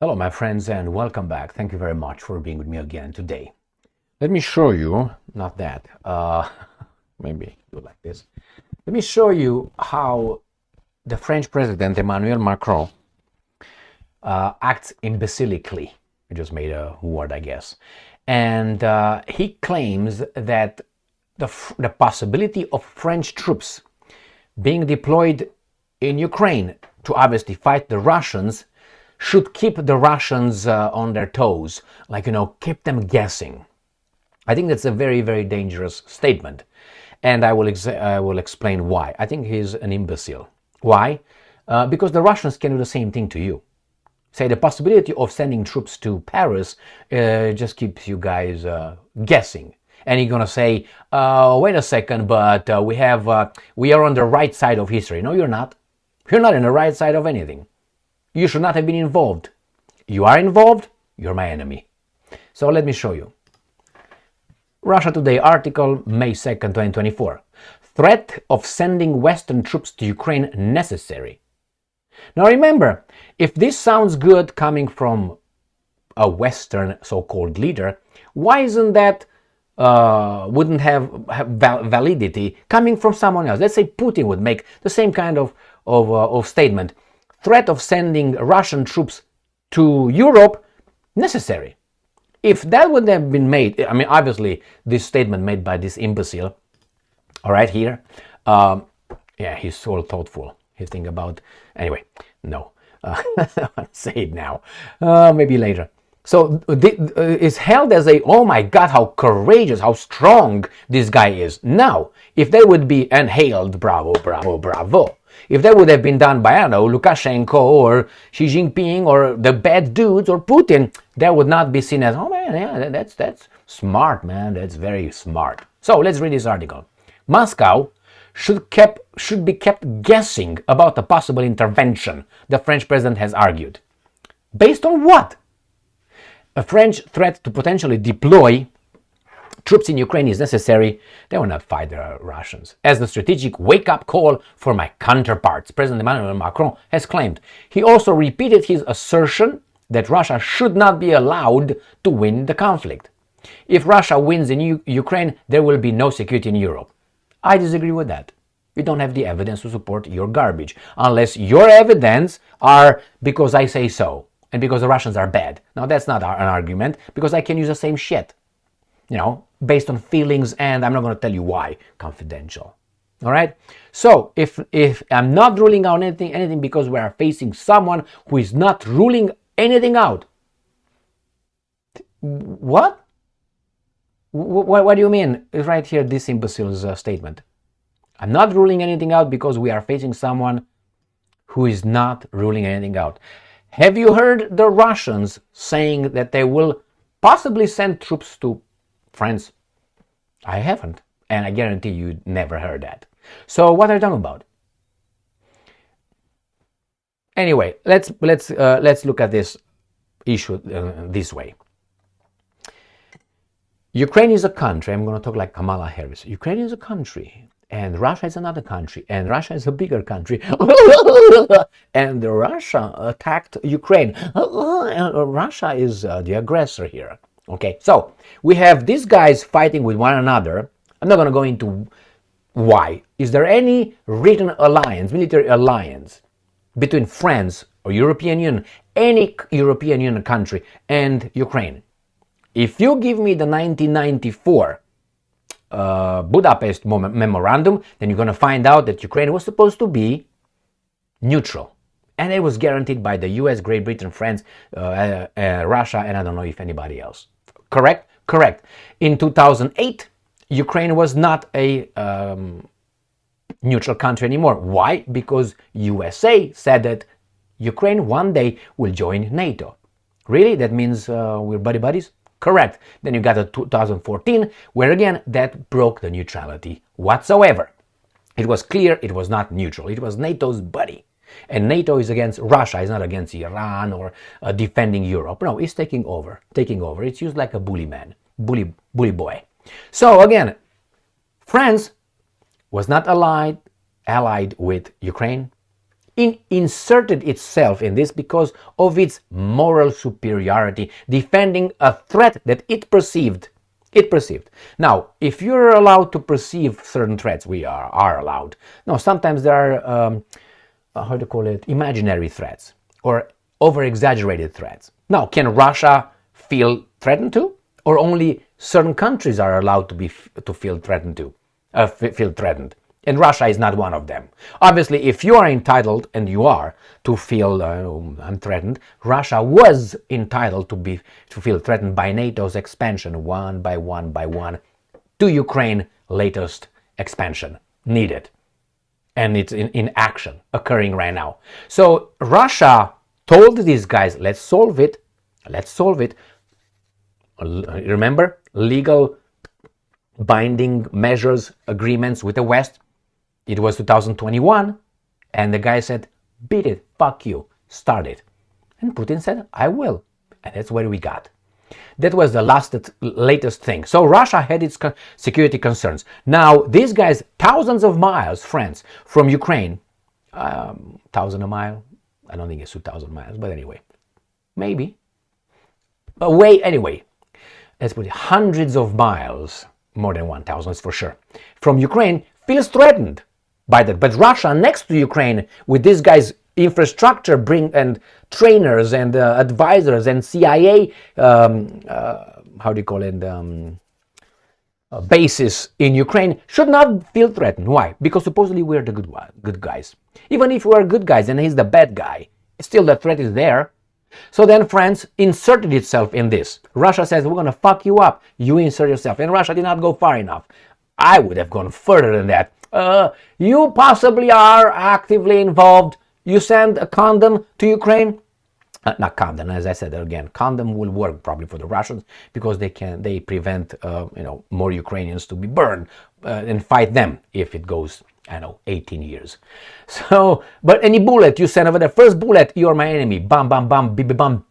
Hello, my friends, and welcome back. Thank you very much for being with me again today. Let me show you, not that, maybe do it like this. Let me show you how the French president, Emmanuel Macron, acts imbecilically. I just made a word, I guess. And he claims that the possibility of French troops being deployed in Ukraine to obviously fight the Russians should keep the Russians on their toes, like, keep them guessing. I think that's a very, very dangerous statement, and I will explain why. I think he's an imbecile. Why? Because the Russians can do the same thing to you. Say the possibility of sending troops to Paris just keeps you guys guessing. And you're gonna say, wait a second, but we are on the right side of history. No, you're not. You're not on the right side of anything. You should not have been involved. You are involved, you're my enemy. So let me show you. Russia Today article, May 2nd, 2024. Threat of sending Western troops to Ukraine necessary. Now remember, if this sounds good coming from a Western so-called leader, why isn't that wouldn't have validity coming from someone else? Let's say Putin would make the same kind of statement. Threat of sending Russian troops to Europe necessary. If that would have been made, I mean, obviously, this statement made by this imbecile, all right, here, yeah, he's so thoughtful. He think about, anyway, no, I'll say it now, maybe later. So it's held as oh my God, how courageous, how strong this guy is. Now, if they would be hailed, bravo, bravo, bravo. If that would have been done by, I don't know, Lukashenko or Xi Jinping or the bad dudes or Putin, that would not be seen as, oh man, yeah, that's smart, man, that's very smart. So let's read this article. Moscow should be kept guessing about a possible intervention, the French president has argued. Based on what? A French threat to potentially deploy troops in Ukraine is necessary. They will not fight the Russians. As the strategic wake-up call for my counterparts, President Emmanuel Macron has claimed. He also repeated his assertion that Russia should not be allowed to win the conflict. If Russia wins in Ukraine, there will be no security in Europe. I disagree with that. You don't have the evidence to support your garbage, unless your evidence are because I say so and because the Russians are bad. Now that's not an argument, because I can use the same shit. Based on feelings, and I'm not going to tell you why, confidential. All right? So, if I'm not ruling out anything because we are facing someone who is not ruling anything out. What? What do you mean? Right here, this imbecile's statement. I'm not ruling anything out because we are facing someone who is not ruling anything out. Have you heard the Russians saying that they will possibly send troops to France? I haven't, and I guarantee you never heard that. So what are you talking about? Anyway, let's look at this issue this way. Ukraine is a country. I'm going to talk like Kamala Harris. Ukraine is a country, and Russia is another country, and Russia is a bigger country. And Russia attacked Ukraine. Russia is the aggressor here. Okay, so we have these guys fighting with one another. I'm not going to go into why. Is there any written alliance, military alliance, between France or European Union, any European Union country, and Ukraine? If you give me the 1994 Budapest memorandum, then you're going to find out that Ukraine was supposed to be neutral. And it was guaranteed by the US, Great Britain, France, Russia, and I don't know if anybody else. Correct? Correct. In 2008, Ukraine was not a neutral country anymore. Why? Because USA said that Ukraine one day will join NATO. Really? That means we're buddy-buddies? Correct. Then you got a 2014, where again, that broke the neutrality whatsoever. It was clear it was not neutral. It was NATO's buddy. And NATO is against Russia. It's not against Iran or defending Europe. No, it's taking over. It's used like a bully man, bully boy. So again, France was not allied with Ukraine. inserted itself in this because of its moral superiority, defending a threat that it perceived. Now, if you're allowed to perceive certain threats, we are allowed. No, sometimes there are, how do you call it, imaginary threats or over-exaggerated threats. Now, can Russia feel threatened too? Or only certain countries are allowed to feel threatened too? Feel threatened. And Russia is not one of them. Obviously, if you are entitled, and you are, to feel unthreatened, Russia was entitled to feel threatened by NATO's expansion one by one to Ukraine latest expansion needed. And it's in action, occurring right now. So Russia told these guys, let's solve it. Remember, legal binding measures, agreements with the West. It was 2021, and the guy said, beat it, fuck you, start it. And Putin said, I will. And that's what we got. That was the latest thing. So Russia had its security concerns. Now, these guys, thousands of miles, friends, from Ukraine, 1,000 a mile, I don't think it's 2,000 miles, but anyway, maybe. Away, anyway, let's put it, hundreds of miles, more than 1,000 for sure, from Ukraine, feels threatened by that. But Russia, next to Ukraine, with these guys' infrastructure, and trainers and advisors and CIA, bases in Ukraine, should not feel threatened. Why? Because supposedly we're the good guys. Even if we are good guys and he's the bad guy, still the threat is there. So then France inserted itself in this. Russia says, we're going to fuck you up. You insert yourself. And Russia did not go far enough. I would have gone further than that. You possibly are actively involved. You send a condom to Ukraine. Not condom, as I said again. Condom will work probably for the Russians because they prevent more Ukrainians to be burned and fight them if it goes 18 years. So, but any bullet you send over there, first bullet, you're my enemy. Bam, bam, bam, bibi, bam.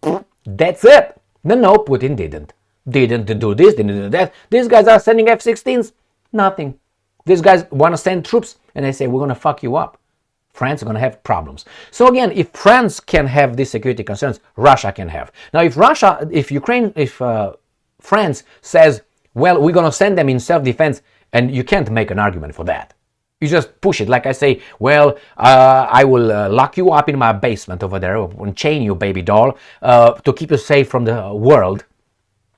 That's it. No, Putin didn't do this, didn't do that. These guys are sending F-16s. Nothing. These guys want to send troops, and they say, we're going to fuck you up. France is going to have problems. So again, if France can have these security concerns, Russia can have. Now, if France says, well, we're going to send them in self-defense, and you can't make an argument for that. You just push it. Like I say, well, I will lock you up in my basement over there and chain you, baby doll, to keep you safe from the world.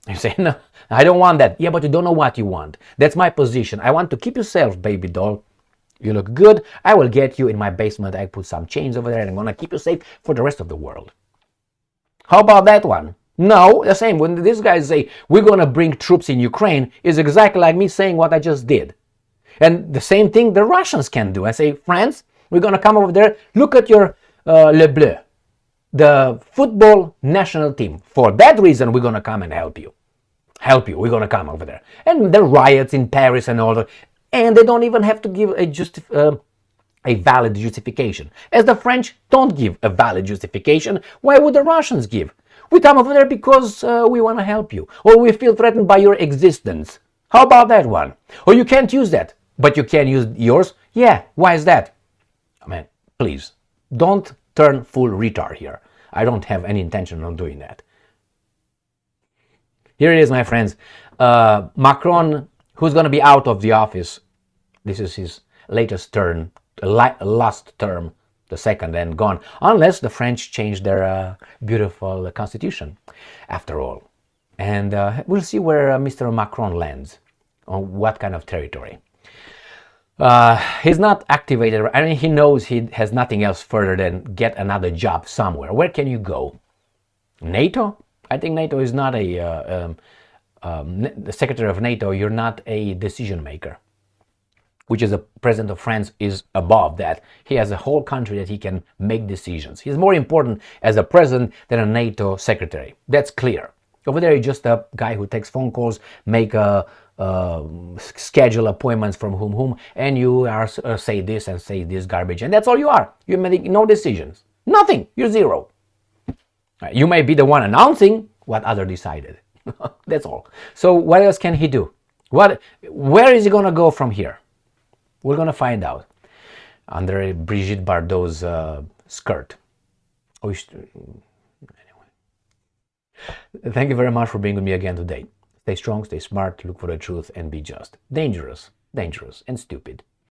You say, no, I don't want that. Yeah, but you don't know what you want. That's my position. I want to keep you safe, baby doll. You look good. I will get you in my basement. I put some chains over there and I'm going to keep you safe for the rest of the world. How about that one? No, the same. When these guys say, we're going to bring troops in Ukraine, is exactly like me saying what I just did. And the same thing the Russians can do. I say, France, we're going to come over there. Look at your Le Bleu, the football national team. For that reason, we're going to come and help you. We're going to come over there. And the riots in Paris and all that. And they don't even have to give a valid justification. As the French don't give a valid justification, why would the Russians give? We come over there because we want to help you. Or we feel threatened by your existence. How about that one? Or you can't use that, but you can use yours? Yeah, why is that? I mean, please, don't turn full retard here. I don't have any intention on doing that. Here it is, my friends. Macron, who's going to be out of the office. This is his latest term, last term, the second, and gone. Unless the French change their beautiful constitution, after all. And we'll see where Mr. Macron lands, on what kind of territory. He's not activated. I mean, he knows he has nothing else further than get another job somewhere. Where can you go? NATO? I think NATO is not the secretary of NATO. You're not a decision maker, which is the president of France is above that. He has a whole country that he can make decisions. He's more important as a president than a NATO secretary. That's clear. Over there, you're just a guy who takes phone calls, schedule appointments from whom, and you are say this and say this garbage, and that's all you are. You make no decisions, nothing. You're zero. You may be the one announcing what other decided. That's all. So what else can he do? Where is he going to go from here? We're going to find out. Under Brigitte Bardot's skirt. Anyway. Thank you very much for being with me again today. Stay strong, stay smart, look for the truth, and be just. Dangerous, dangerous, and stupid.